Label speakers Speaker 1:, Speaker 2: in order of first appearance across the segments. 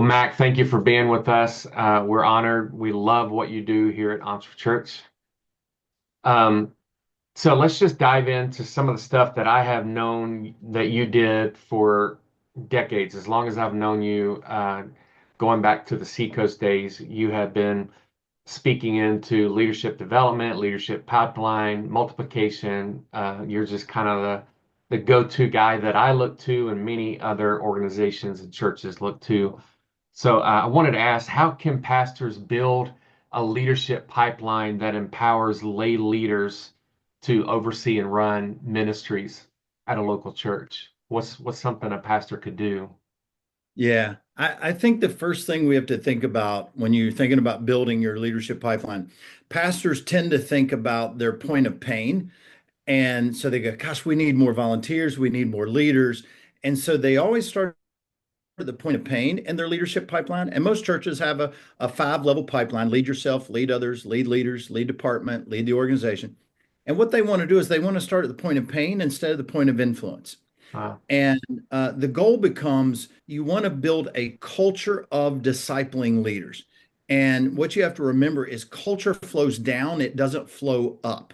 Speaker 1: Well, Mac, thank you for being with us. We're honored. We love what you do here at EntreChurch. Um, so let's just dive into some of the stuff that I have known that you did for decades. As long as I've known you, going back to the Seacoast days, you have been speaking into leadership development, leadership pipeline, multiplication. You're just kind of the go-to guy that I look to, and many other organizations and churches look to. So I wanted to ask, how can pastors build a leadership pipeline that empowers lay leaders to oversee and run ministries at a local church? What's something a pastor could do?
Speaker 2: Yeah, I think the first thing we have to think about when you're thinking about building your leadership pipeline, pastors tend to think about their point of pain. And so they go, gosh, we need more volunteers, we need more leaders. And so they always start at the point of pain in their leadership pipeline. And most churches have a five-level pipeline: lead yourself, lead others, lead leaders, lead department, lead the organization. And what they want to do is they want to start at the point of pain instead of the point of influence.
Speaker 1: Uh,
Speaker 2: And the goal becomes you want to build a culture of discipling leaders. And what you have to remember is culture flows down, it doesn't flow up.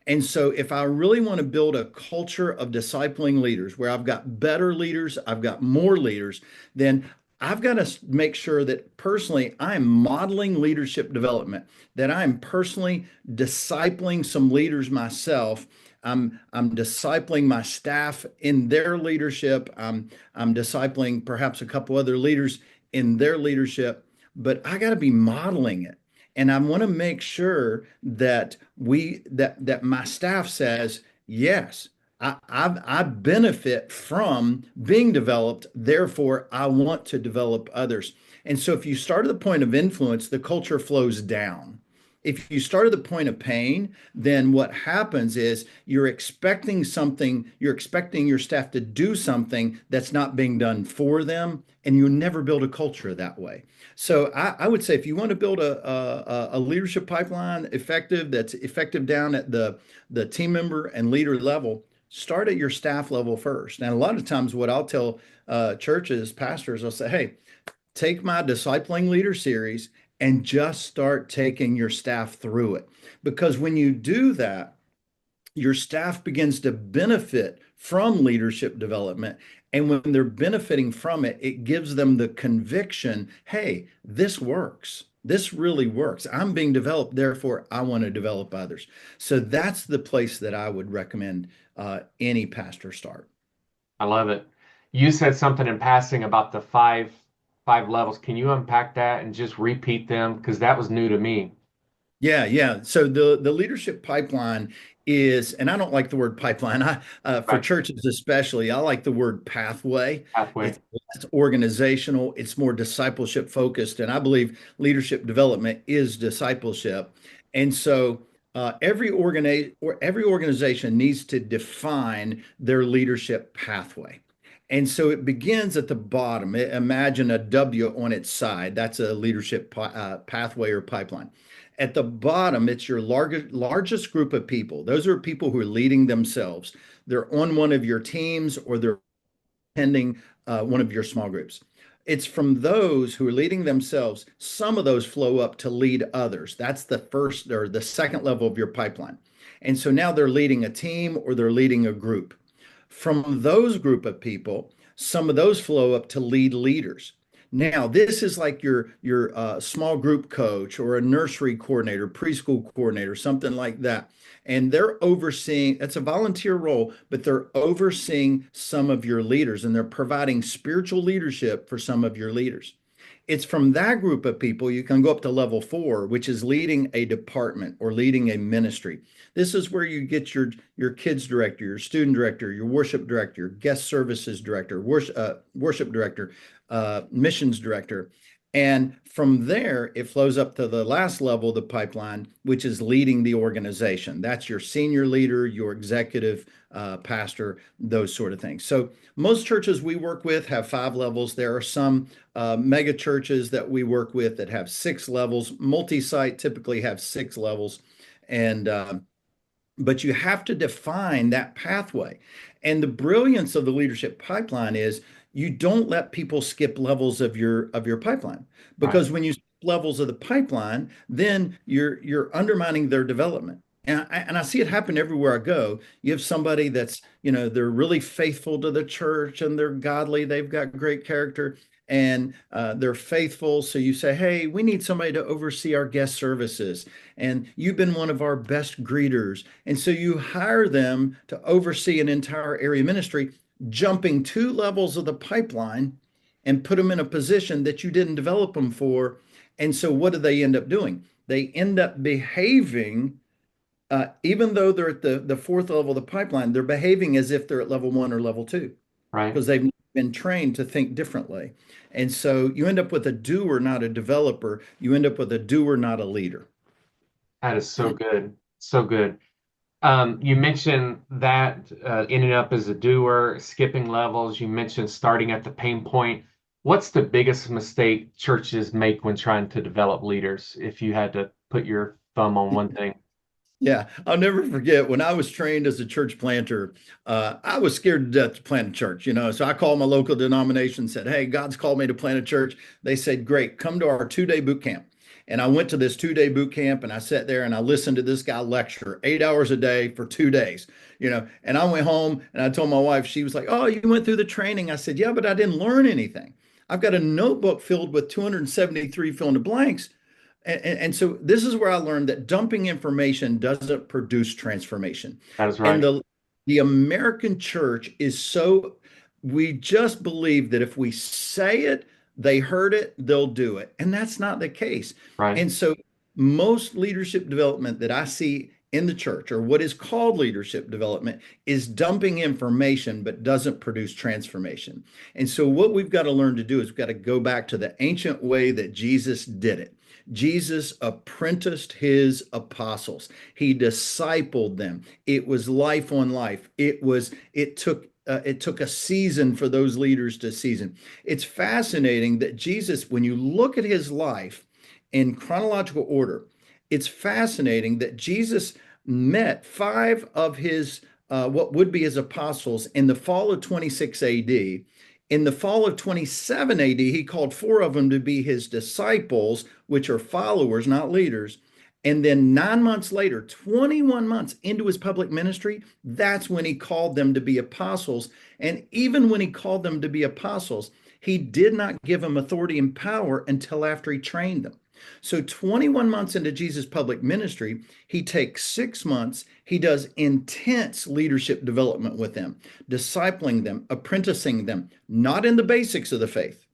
Speaker 2: And so, if I really want to build a culture of discipling leaders where I've got better leaders, I've got more leaders, then I've got to make sure that personally I'm modeling leadership development, that I'm personally discipling some leaders myself. I'm discipling my staff in their leadership. I'm discipling perhaps a couple other leaders in their leadership, but I got to be modeling it. And I want to make sure that that my staff says, yes, I benefit from being developed. Therefore, I want to develop others. And so if you start at the point of influence, the culture flows down. If you start at the point of pain, then what happens is you're expecting something, you're expecting your staff to do something that's not being done for them, and you never build a culture that way. So I would say if you want to build a leadership pipeline that's effective down at the team member and leader level, start at your staff level first. And a lot of times, what I'll tell churches, pastors, I'll say, hey, take my discipling leader series and just start taking your staff through it. Because when you do that, your staff begins to benefit from leadership development. And when they're benefiting from it, it gives them the conviction, hey, this works. This really works. I'm being developed, therefore, I want to develop others. So that's the place that I would recommend any pastor start.
Speaker 1: I love it. You said something in passing about the five levels. Can you unpack that and just repeat them? Because that was new to me.
Speaker 2: Yeah, yeah. So the leadership pipeline is, and I don't like the word pipeline. I for
Speaker 1: Right.
Speaker 2: churches especially, I like the word pathway.
Speaker 1: Pathway.
Speaker 2: It's less organizational. It's more discipleship focused, and I believe leadership development is discipleship. And so every organization needs to define their leadership pathway. And so it begins at the bottom. Imagine a W on its side. That's a leadership pathway or pipeline. At the bottom, it's your largest group of people. Those are people who are leading themselves. They're on one of your teams or they're attending one of your small groups. It's from those who are leading themselves. Some of those flow up to lead others. That's the first or the second level of your pipeline. And so now they're leading a team or they're leading a group. From those group of people, some of those flow up to lead leaders. Now, this is like your small group coach or a nursery coordinator, preschool coordinator, something like that. And they're overseeing, it's a volunteer role, but they're overseeing some of your leaders and they're providing spiritual leadership for some of your leaders. It's from that group of people you can go up to level 4, which is leading a department or leading a ministry. This is where you get your kids director, your student director, your worship director, guest services director, worship director, missions director. And from there, it flows up to the last level of the pipeline, which is leading the organization. That's your senior leader, your executive pastor, those sort of things. So most churches we work with have 5 levels. There are some mega churches that we work with that have 6 levels. Multi-site typically have 6 levels. And but you have to define that pathway. And the brilliance of the leadership pipeline is you don't let people skip levels of your pipeline,
Speaker 1: Right.
Speaker 2: because when you skip levels of the pipeline, then you're undermining their development. And I see it happen everywhere I go. You have somebody that's, they're really faithful to the church and they're godly, they've got great character, and they're faithful. So you say, hey, we need somebody to oversee our guest services. And you've been one of our best greeters. And so you hire them to oversee an entire area ministry, jumping 2 levels of the pipeline and put them in a position that you didn't develop them for. And so what do they end up doing? They end up behaving, even though they're at the fourth level of the pipeline, they're behaving as if they're at level 1 or level 2,
Speaker 1: Right.
Speaker 2: because they've been trained to think differently. And so you end up with a doer, not a developer. You end up with a doer, not a leader.
Speaker 1: That is so
Speaker 2: And
Speaker 1: good. So good. You mentioned that ending up as a doer, skipping levels. You mentioned starting at the pain point. What's the biggest mistake churches make when trying to develop leaders? If you had to put your thumb on one thing.
Speaker 2: yeah, I'll never forget when I was trained as a church planter, I was scared to death to plant a church. So I called my local denomination and said, hey, God's called me to plant a church. They said, great, come to our 2-day boot camp. And I went to this 2-day boot camp and I sat there and I listened to this guy lecture 8 hours a day for 2 days. And I went home and I told my wife, she was like, oh, you went through the training. I said, yeah, but I didn't learn anything. I've got a notebook filled with 273 fill in the blanks. And so this is where I learned that dumping information doesn't produce transformation.
Speaker 1: That is
Speaker 2: And
Speaker 1: right.
Speaker 2: the American church is so, we just believe that if we say it, they heard it, they'll do it. And that's not the case.
Speaker 1: Right.
Speaker 2: And so most leadership development that I see in the church, or what is called leadership development, is dumping information but doesn't produce transformation. And so what we've got to learn to do is we've got to go back to the ancient way that Jesus did it. Jesus apprenticed his apostles. He discipled them. It was life on life. It took a season for those leaders to season. It's fascinating that Jesus, when you look at his life in chronological order, it's fascinating that Jesus met 5 of his what would be his apostles in the fall of 26 AD. In the fall of 27 AD, he called 4 of them to be his disciples, which are followers, not leaders. And then 9 months later, 21 months into his public ministry, that's when he called them to be apostles. And even when he called them to be apostles, he did not give them authority and power until after he trained them. So 21 months into Jesus' public ministry, he takes 6 months. He does intense leadership development with them, discipling them, apprenticing them, not in the basics of the faith.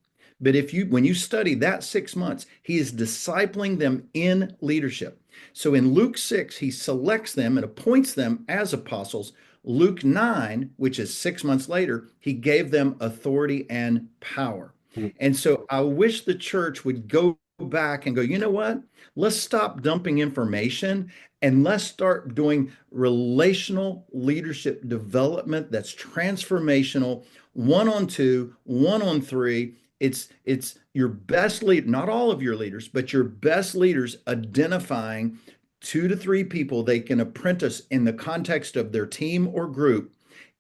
Speaker 2: But when you study that 6 months, he is discipling them in leadership. So in Luke 6, he selects them and appoints them as apostles. Luke 9, which is 6 months later, he gave them authority and power.
Speaker 1: Hmm.
Speaker 2: And so I wish the church would go back and go, you know what? Let's stop dumping information and let's start doing relational leadership development that's transformational, 1-on-2, 1-on-3. It's your best lead, not all of your leaders, but your best leaders identifying 2 to 3 people they can apprentice in the context of their team or group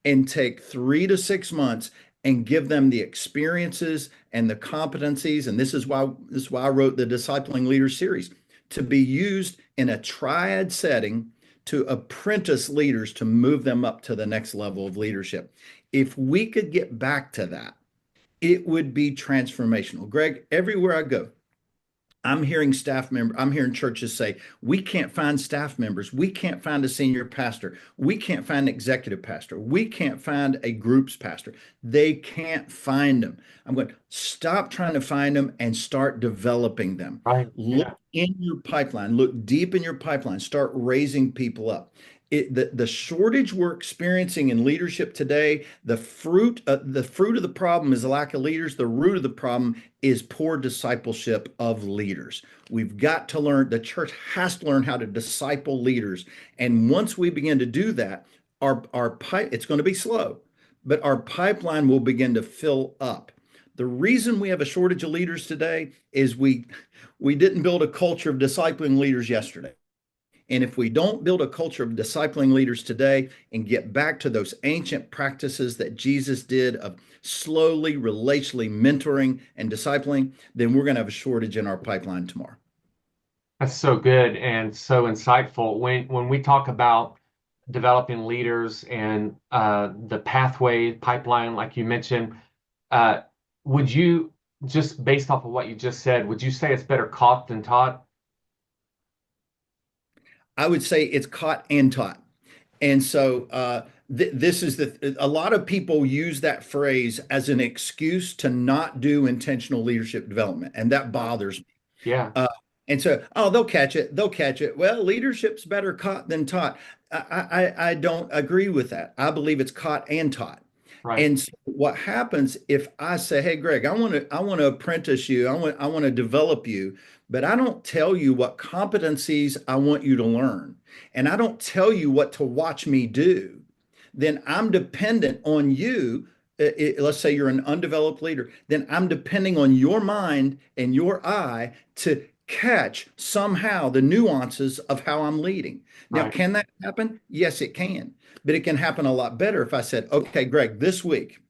Speaker 2: and take 3 to 6 months and give them the experiences and the competencies. And this is why I wrote the Discipling Leaders series, to be used in a triad setting to apprentice leaders to move them up to the next level of leadership. If we could get back to that, it would be transformational. Greg, everywhere I go, I'm hearing churches say, we can't find staff members. We can't find a senior pastor. We can't find an executive pastor. We can't find a groups pastor. They can't find them. I'm going, stop trying to find them and start developing them.
Speaker 1: Right.
Speaker 2: Look
Speaker 1: Yeah.
Speaker 2: in your pipeline, look deep in your pipeline, start raising people up. The shortage we're experiencing in leadership today, the fruit of the problem is a lack of leaders. The root of the problem is poor discipleship of leaders. We've got to learn, the church has to learn how to disciple leaders. And once we begin to do that, it's going to be slow, but our pipeline will begin to fill up. The reason we have a shortage of leaders today is we didn't build a culture of discipling leaders yesterday. And if we don't build a culture of discipling leaders today and get back to those ancient practices that Jesus did of slowly, relationally mentoring and discipling, then we're going to have a shortage in our pipeline tomorrow.
Speaker 1: That's so good and so insightful. When we talk about developing leaders and the pathway pipeline, like you mentioned, uh, would you just based off of what you just said, would you say it's better caught than taught?
Speaker 2: I would say it's caught and taught. And so this is a lot of people use that phrase as an excuse to not do intentional leadership development, and that bothers me.
Speaker 1: Yeah,
Speaker 2: Uh, and so, oh, they'll catch it. They'll catch it. Well, leadership's better caught than taught. I don't agree with that. I believe it's caught and taught.
Speaker 1: right,
Speaker 2: And so what happens if I say, "Hey, Greg, I want to apprentice you. I want to develop you, but I don't tell you what competencies I want you to learn, and I don't tell you what to watch me do." Then I'm dependent on you. Let's say you're an undeveloped leader, then I'm depending on your mind and your eye to catch somehow the nuances of how I'm leading. Now,
Speaker 1: right.
Speaker 2: can that happen? Yes, it can. But it can happen a lot better if I said, "Okay, Greg, this week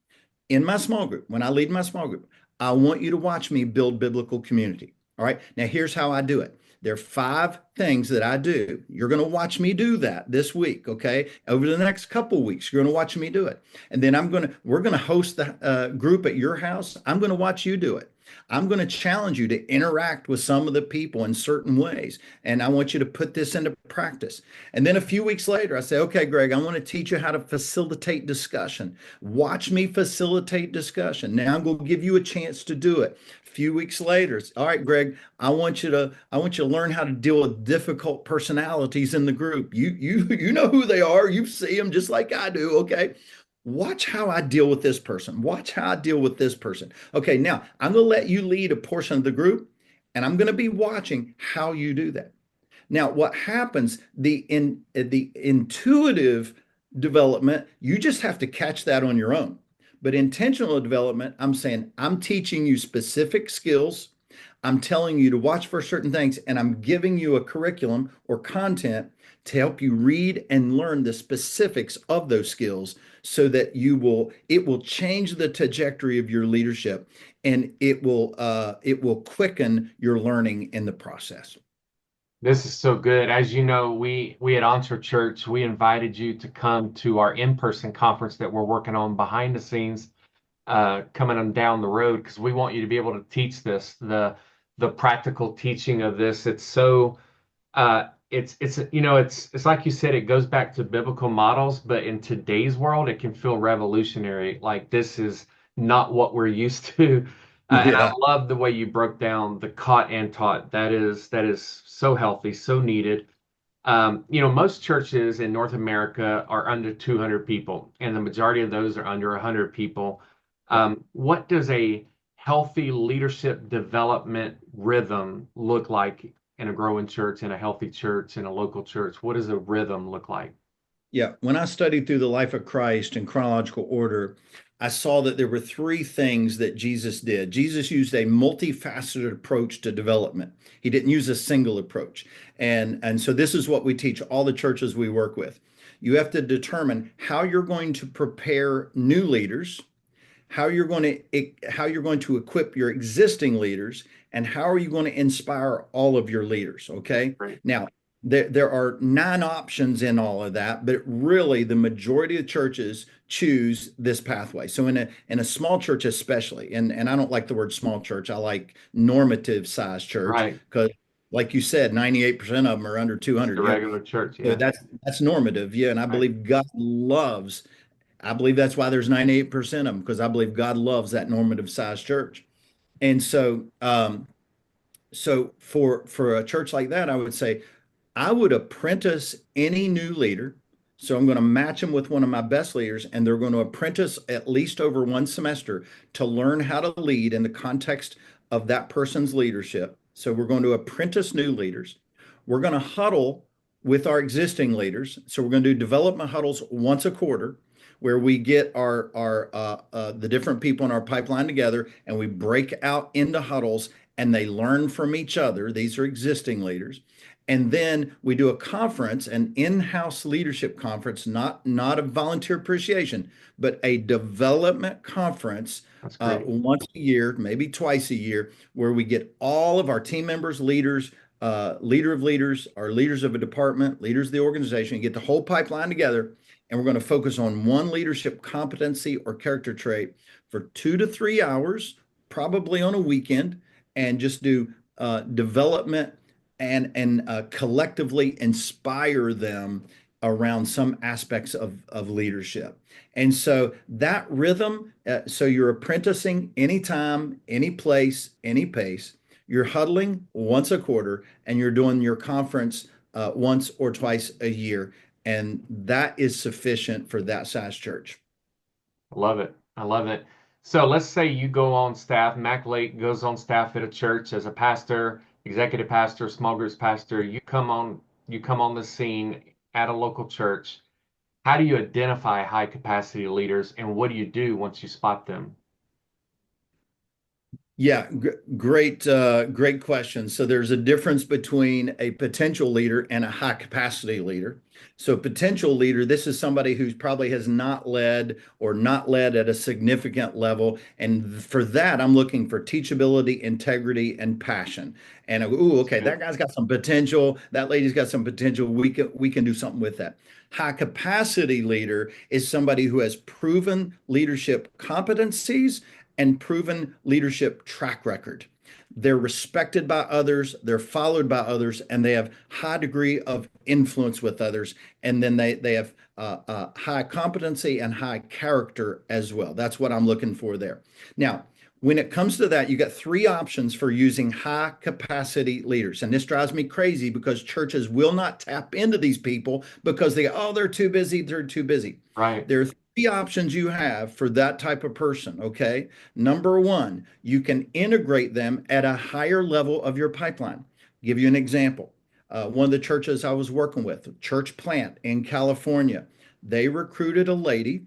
Speaker 2: in my small group, when I lead my small group, I want you to watch me build biblical community. All right. Now, here's how I do it. There are 5 things that I do. You're going to watch me do that this week. Okay. Over the next couple of weeks, you're going to watch me do it. And then we're going to host the group at your house. I'm going to watch you do it. I'm going to challenge you to interact with some of the people in certain ways. And I want you to put this into practice. And then a few weeks later, I say, "Okay, Greg, I want to teach you how to facilitate discussion. Watch me facilitate discussion. Now I'm going to give you a chance to do it." A few weeks later, "All right, Greg, I want you to learn how to deal with difficult personalities in the group. You know who they are. You see them just like I do. Okay. Watch how I deal with this person. Watch how I deal with this person. Okay, now I'm going to let you lead a portion of the group, and I'm going to be watching how you do that." Now, what happens, the intuitive development, you just have to catch that on your own. But intentional development, I'm saying I'm teaching you specific skills. I'm telling you to watch for certain things, and I'm giving you a curriculum or content to help you read and learn the specifics of those skills so that it will change the trajectory of your leadership, and it will quicken your learning in the process.
Speaker 1: This is so good. As you know, we at EntreChurch, we invited you to come to our in-person conference that we're working on behind the scenes, coming on down the road because we want you to be able to teach this, the practical teaching of this. It's so it's like you said, it goes back to biblical models, but in today's world, it can feel revolutionary. Like this is not what we're used to. And I
Speaker 2: Yeah.
Speaker 1: love the way you broke down the caught and taught. That is so healthy, so needed. Most churches in North America are under 200 people, and the majority of those are under 100 people.
Speaker 2: Yep.
Speaker 1: What does a healthy leadership development rhythm look like in a growing church, in a healthy church, in a local church? What does a rhythm look like?
Speaker 2: Yeah, when I studied through the life of Christ in chronological order, I saw that there were 3 things that Jesus did. Jesus used a multifaceted approach to development. He didn't use a single approach. And so this is what we teach all the churches we work with. You have to determine how you're going to prepare new leaders, how you're going to equip your existing leaders, and how are you going to inspire all of your leaders. Okay.
Speaker 1: Right.
Speaker 2: Now, there are 9 options in all of that, but really the majority of churches choose this pathway. So in a small church especially, and I don't like the word small church, I like normative size church,
Speaker 1: Right.
Speaker 2: because like you said, 98% of them are under
Speaker 1: Just a
Speaker 2: 200.
Speaker 1: regular church.
Speaker 2: So
Speaker 1: Yeah.
Speaker 2: that's normative. Yeah, and
Speaker 1: Right.
Speaker 2: I believe that's why there's 98% of them, because I believe God loves that normative size church. And so for a church like that, I would say I would apprentice any new leader. So I'm going to match them with one of my best leaders, and they're going to apprentice at least over one semester to learn how to lead in the context of that person's leadership. So we're going to apprentice new leaders. We're going to huddle with our existing leaders. So we're going to do development huddles once a quarter, where we get the different people in our pipeline together, and we break out into huddles, and they learn from each other. These are existing leaders. And then we do a conference, an in-house leadership conference, not a volunteer appreciation, but a development conference
Speaker 1: That's great.
Speaker 2: once a year, maybe twice a year, where we get all of our team members, leaders, leader of leaders, our leaders of a department, leaders of the organization, get the whole pipeline together, and we're going to focus on one leadership competency or character trait for 2 to 3 hours, probably on a weekend, and just do development and collectively inspire them around some aspects of leadership. And so that rhythm, so you're apprenticing anytime, any place, any pace. You're huddling once a quarter, and you're doing your conference once or twice a year. And that is sufficient for that size church.
Speaker 1: I love it. I love it. So let's say you go on staff, Mac Lake goes on staff at a church as a pastor, executive pastor, small groups pastor. You come on the scene at a local church. How do you identify high capacity leaders and what do you do once you spot them?
Speaker 2: Yeah, great question. So there's a difference between a potential leader and a high capacity leader. So potential leader, this is somebody who probably has not led or not led at a significant level. And for that, I'm looking for teachability, integrity, and passion. And ooh,
Speaker 1: That's
Speaker 2: okay, that
Speaker 1: good.
Speaker 2: guy's got some potential. That lady's got some potential. We can do something with that. High capacity leader is somebody who has proven leadership competencies and proven leadership track record. They're respected by others, they're followed by others, and they have high degree of influence with others. And then they have high competency and high character as well. That's what I'm looking for there. Now, when it comes to that, you got three options for using high capacity leaders. And this drives me crazy because churches will not tap into these people because oh, they're too busy, they're too busy.
Speaker 1: Right.
Speaker 2: There are three options you have for that type of person, okay? Number one, you can integrate them at a higher level of your pipeline. Give you an example. One of the churches I was working with, church plant in California, they recruited a lady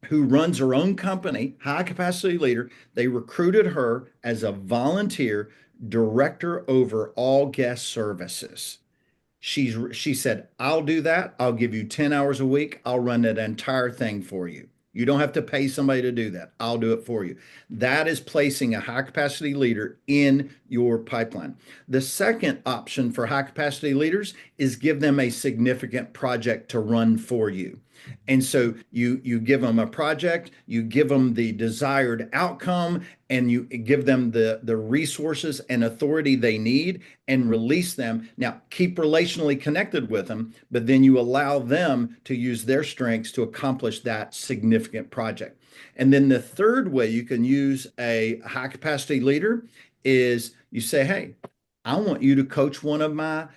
Speaker 2: who runs her own company, high capacity leader. They recruited her as a volunteer director over all guest services. She said, I'll do that. I'll give you 10 hours a week. I'll run that entire thing for you. You don't have to pay somebody to do that. I'll do it for you. That is placing a high capacity leader in your pipeline. The second option for high capacity leaders is give them a significant project to run for you. And so you give them a project, you give them the desired outcome, and you give them the resources and authority they need and release them. Now, keep relationally connected with them, but then you allow them to use their strengths to accomplish that significant project. And then the third way you can use a high capacity leader is you say, hey, I want you to coach one of my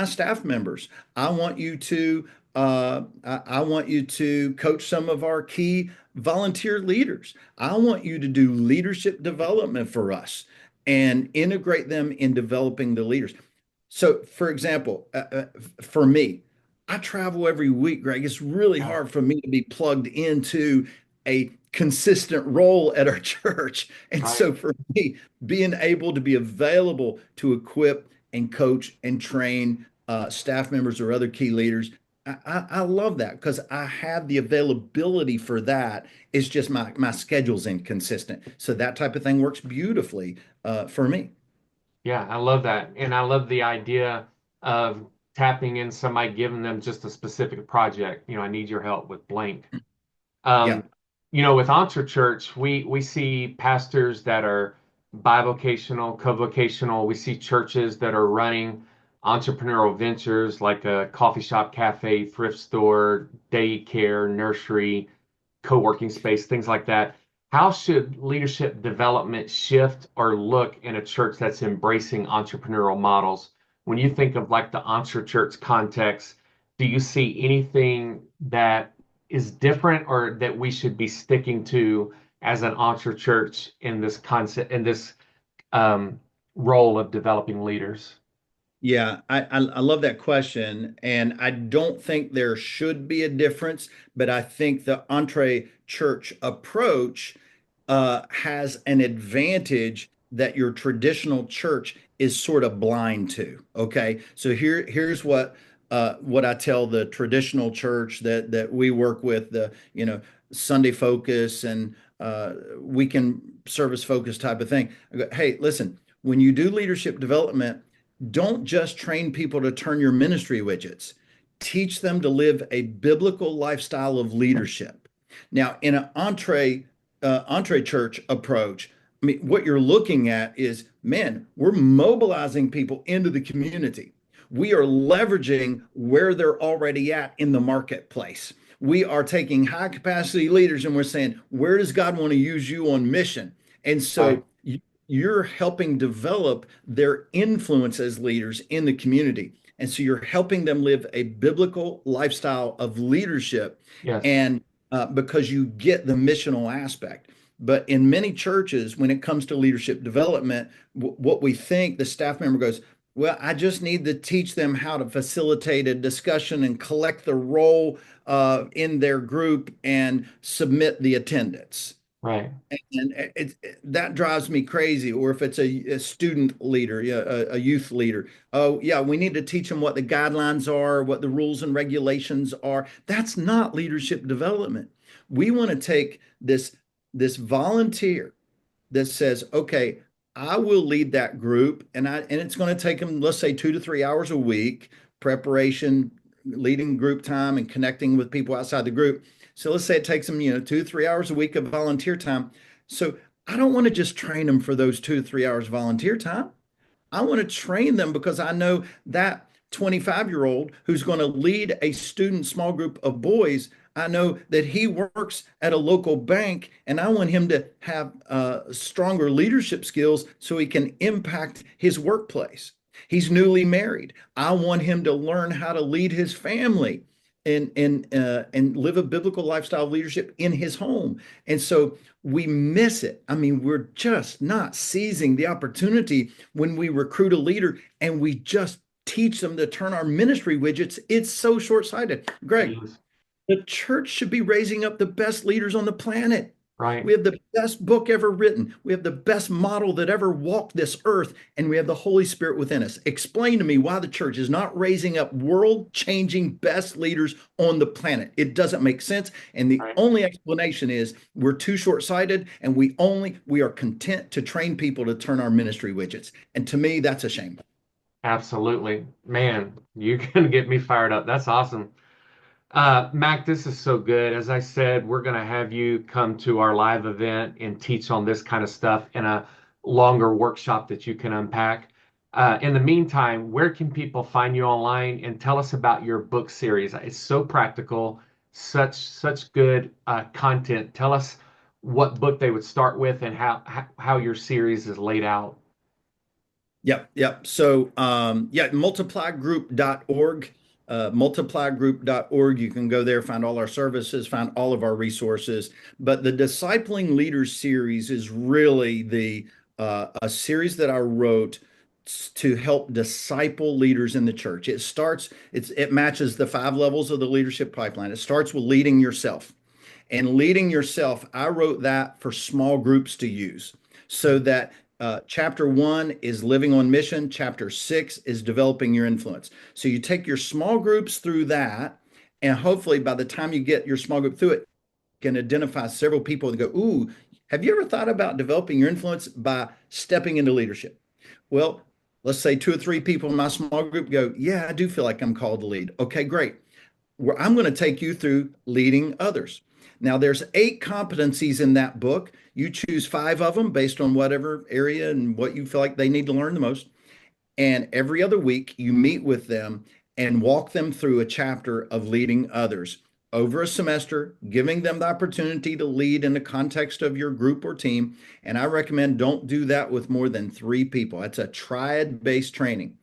Speaker 2: staff members. I want you to I want you to coach some of our key volunteer leaders. I want you to do leadership development for us and integrate them in developing the leaders. So, for example, for me, I travel every week, Greg. It's really
Speaker 1: Yeah.
Speaker 2: hard for me to be plugged into a consistent role at our church. And
Speaker 1: Right.
Speaker 2: so, for me, being able to be available to equip and coach and train staff members or other key leaders, I love that because I have the availability for that. It's just my schedule's inconsistent. So, that type of thing works beautifully for me.
Speaker 1: Yeah, I love that. And I love the idea of tapping in somebody, giving them just a specific project. I need your help with blank.
Speaker 2: Yeah.
Speaker 1: Um, with EntreChurch, we see pastors that are bivocational, co-vocational. We see churches that are running entrepreneurial ventures like a coffee shop, cafe, thrift store, daycare, nursery, co-working space, things like that. How should leadership development shift or look in a church that's embracing entrepreneurial models? When you think of like the EntreChurch context, do you see anything that is different or that we should be sticking to as an EntreChurch in this concept, in this um, role of developing leaders?
Speaker 2: Yeah, I love that question. And I don't think there should be a difference, but I think the entree church approach has an advantage that your traditional church is sort of blind to. Okay, so here's what I tell the traditional church that we work with, the Sunday focus and weekend service focus type of thing. I go, hey, listen, when you do leadership development, don't just train people to turn your ministry widgets. Teach them to live a biblical lifestyle of leadership. Now, in an EntreChurch approach, I mean, what you're looking at is, man, we're mobilizing people into the community. We are leveraging where they're already at in the marketplace. We are taking high capacity leaders and we're saying, where does God want to use you on mission? And
Speaker 1: Right.
Speaker 2: so you're helping develop their influence as leaders in the community. And so you're helping them live a biblical lifestyle of leadership,
Speaker 1: Yes.
Speaker 2: and because you get the missional aspect. But in many churches, when it comes to leadership development, what we think, the staff member goes, well, I just need to teach them how to facilitate a discussion and collect the roll in their group and submit the attendance.
Speaker 1: Right.
Speaker 2: And that drives me crazy. Or if it's a student leader, yeah, a youth leader, oh yeah, we need to teach them what the guidelines are, what the rules and regulations are. That's not leadership development. We want to take this volunteer that says, okay, I will lead that group, and it's going to take them, let's say, 2 to 3 hours a week, preparation, leading group time, and connecting with people outside the group. So let's say it takes them, 2 to 3 hours a week of volunteer time. So I don't want to just train them for those 2 to 3 hours volunteer time. I want to train them because I know that 25-year-old who's going to lead a student small group of boys. I know that he works at a local bank, and I want him to have stronger leadership skills so he can impact his workplace. He's newly married. I want him to learn how to lead his family and live a biblical lifestyle of leadership in his home. And so we miss it. I mean, we're just not seizing the opportunity when we recruit a leader and we just teach them to turn our ministry widgets. It's so short-sighted. Greg,
Speaker 1: Yes.
Speaker 2: the church should be raising up the best leaders on the planet.
Speaker 1: Right.
Speaker 2: We have the best book ever written. We have the best model that ever walked this earth, and we have the Holy Spirit within us. Explain to me why the church is not raising up world-changing best leaders on the planet. It doesn't make sense, and the
Speaker 1: Right.
Speaker 2: only explanation is we're too short-sighted, and we are content to train people to turn our ministry widgets. And to me, that's a shame.
Speaker 1: Absolutely. Man, you can get me fired up. That's awesome. Mac, this is so good. As I said, we're going to have you come to our live event and teach on this kind of stuff in a longer workshop that you can unpack. In the meantime, where can people find you online, and tell us about your book series? It's so practical, such good content. Tell us what book they would start with and how your series is laid out.
Speaker 2: Yep, yep. So, yeah, multiplygroup.org, multiplygroup.org. You can go there, find all our services, find all of our resources. But the Discipling Leaders series is really the a series that I wrote to help disciple leaders in the church. It matches the 5 levels of the leadership pipeline. It starts with leading yourself. And leading yourself, I wrote that for small groups to use so that chapter 1 is living on mission. Chapter 6 is developing your influence. So you take your small groups through that, and hopefully by the time you get your small group through it, you can identify several people and go, ooh, have you ever thought about developing your influence by stepping into leadership? Well, let's say 2 or 3 people in my small group go, yeah, I do feel like I'm called to lead. Okay, great. Where I'm going to take you through leading others. Now, there's 8 competencies in that book. You choose 5 of them based on whatever area and what you feel like they need to learn the most. And every other week, you meet with them and walk them through a chapter of leading others over a semester, giving them the opportunity to lead in the context of your group or team. And I recommend don't do that with more than 3 people. That's a triad-based training.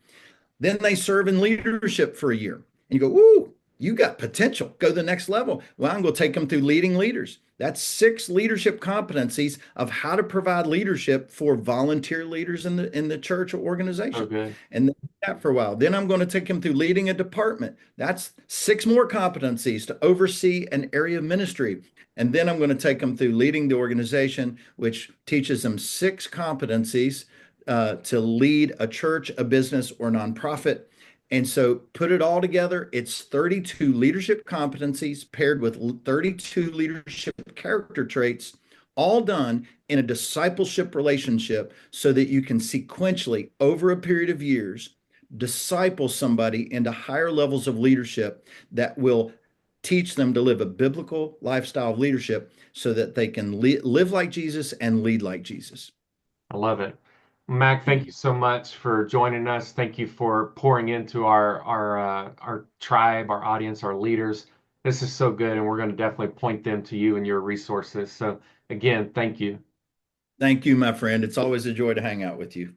Speaker 2: Then they serve in leadership for a year. And you go, ooh, You got potential. Go to the next level. Well, I'm going to take them through leading leaders. That's 6 leadership competencies of how to provide leadership for volunteer leaders in the church or
Speaker 1: So
Speaker 2: organization.
Speaker 1: good.
Speaker 2: And then that for a while. Then I'm going to take them through leading a department. That's 6 more competencies to oversee an area of ministry. And then I'm going to take them through leading the organization, which teaches them 6 competencies to lead a church, a business, or nonprofit. And so put it all together, it's 32 leadership competencies paired with 32 leadership character traits, all done in a discipleship relationship so that you can sequentially, over a period of years, disciple somebody into higher levels of leadership that will teach them to live a biblical lifestyle of leadership so that they can live like Jesus and lead like Jesus.
Speaker 1: I love it. Mac, thank you so much for joining us. Thank you for pouring into our tribe, our audience, our leaders. This is so good, and we're going to definitely point them to you and your resources. So again, thank you.
Speaker 2: Thank you, my friend. It's always a joy to hang out with you.